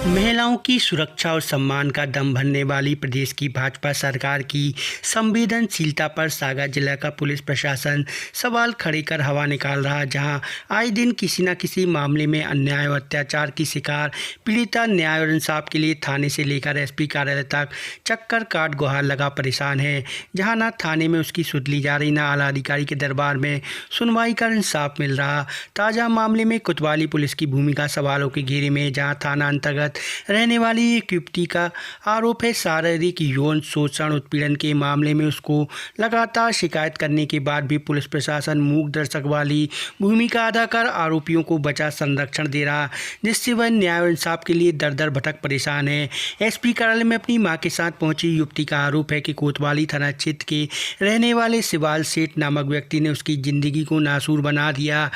महिलाओं की सुरक्षा और सम्मान का दम भरने वाली प्रदेश की भाजपा सरकार की संवेदनशीलता पर सागर जिला का पुलिस प्रशासन सवाल खड़े कर हवा निकाल रहा, जहां आए दिन किसी न किसी मामले में अन्याय और अत्याचार की शिकार पीड़िता न्याय और इंसाफ के लिए थाने से लेकर एसपी कार्यालय तक चक्कर काट गुहार लगा परेशान है। जहां न थाने में उसकी सुध ली जा रही, न आला अधिकारी के दरबार में सुनवाई कर इंसाफ मिल रहा। ताज़ा मामले में कोतवाली पुलिस की भूमिका सवालों के घेरे में, जहां थाना अंतर्गत रहने वाली एक युवती का आरोप है शारीरिक यौन शोषण उत्पीड़न के मामले में उसको लगातार शिकायत करने के बाद भी पुलिस प्रशासन मूक दर्शक वाली भूमिका अदा कर आरोपियों को बचा संरक्षण दे रहा, जिससे वह न्याय और इंसाफ के लिए दर दर भटक परेशान है। एसपी कार्यालय में अपनी मां के साथ पहुंची युवती का आरोप है कि कोतवाली थाना क्षेत्र के रहने वाले शिवाल सेठ नामक व्यक्ति ने उसकी जिंदगी को नासूर बना दिया।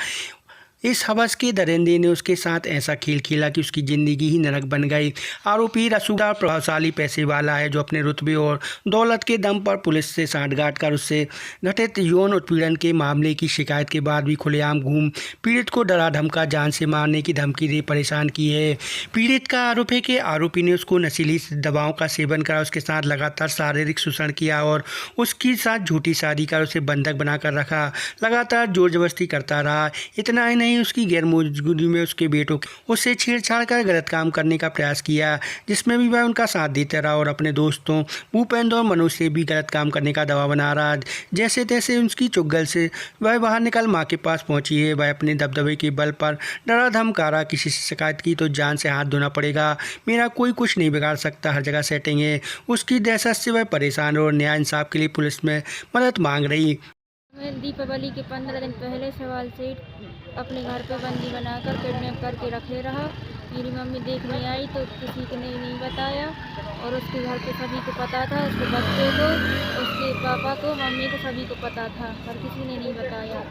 इस हवस के दरिंदे ने उसके साथ ऐसा खेल खेला कि उसकी ज़िंदगी ही नरक बन गई। आरोपी रसूखदार प्रभावशाली पैसे वाला है, जो अपने रुतबे और दौलत के दम पर पुलिस से सांठगांठ कर उससे घटित यौन उत्पीड़न के मामले की शिकायत के बाद भी खुलेआम घूम पीड़ित को डरा धमका जान से मारने की धमकी दे परेशान की है। पीड़ित का आरोप है कि आरोपी ने उसको नशीली दवाओं का सेवन करा, उसके साथ लगातार शारीरिक शोषण किया और उसके साथ झूठी शादी कर उसे बंधक बनाकर रखा, लगातार जोर जबरदस्ती करता रहा। इतना ही नहीं, उसकी गैर मौजूदगी में उसके बेटों उससे छेड़छाड़ कर गलत काम करने का प्रयास किया, जिसमें भी वह उनका साथ देता रहा और अपने दोस्तों भूपेंद्र और मनोज से भी गलत काम करने का दबाव बना रहा। जैसे तैसे उसकी चुगल से वह बाहर निकल मां के पास पहुंची है। वह अपने दबदबे के बल पर डरा धमकारा, किसी से शिकायत की तो जान से हाथ धोना पड़ेगा, मेरा कोई कुछ नहीं बिगाड़ सकता, हर जगह सेटिंग है। उसकी दहशत से वह परेशान और न्याय इंसाफ के लिए पुलिस में मदद मांग रही। मैं दीपावली के 15 दिन पहले सवाल से अपने घर पे बंदी बनाकर किडनैप करके रखे रहा। मेरी मम्मी देखने आई तो किसी को नहीं बताया, और उसके घर पे सभी को पता था, उसके बच्चे को, उसके पापा को, मम्मी को, सभी को पता था, पर किसी ने नहीं बताया।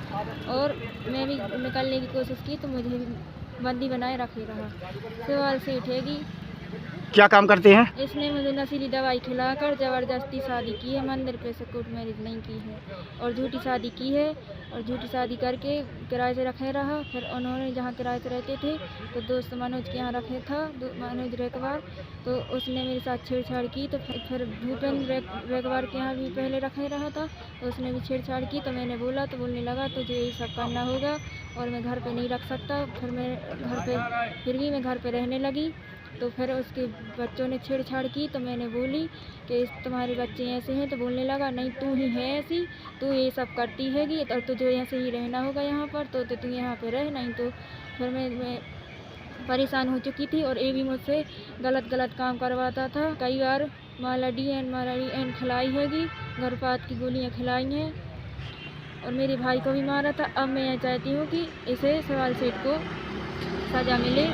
और मैं भी निकलने की कोशिश की तो मुझे भी बंदी बनाए रखे रहा। सवाल से उठेगी। क्या काम करते हैं? इसने मुझे नशीली दवाई खिलाकर ज़बरदस्ती शादी की है, मंदिर पे से कोर्ट मैरिज नहीं की है, और झूठी शादी की है, और झूठी शादी करके किराए से रखे रहा। फिर उन्होंने जहाँ किराए से रहते थे तो दोस्त मनोज के यहाँ रखे था, मनोज रेकवार, तो उसने मेरे साथ छेड़छाड़ की। तो फिर भूपेंद्र रेकवार के यहाँ भी पहले रखे रहा था, तो उसने भी छेड़छाड़ की। तो मैंने बोला तो बोलने लगा तुझे ये सब करना होगा और मैं घर पे नहीं रख सकता। फिर मैं घर पे रहने लगी। तो फिर उसके बच्चों ने छेड़छाड़ की, तो मैंने बोली कि तुम्हारे बच्चे ऐसे हैं, तो बोलने लगा नहीं तू ही है ऐसी, तू ये सब करती हैगी और तुझे ऐसे ही रहना होगा यहाँ पर, तो तू यहाँ पे रह, नहीं तो। फिर मैं परेशान हो चुकी थी, और ये भी मुझसे गलत काम करवाता था। कई बार मालाडी एंड खिलाई हैगी, गर्भपात की गोलियाँ खिलाई हैं, और मेरे भाई को भी मारा था। अब मैं यह चाहती हूँ कि इसे सवाल सेठ को सज़ा मिले।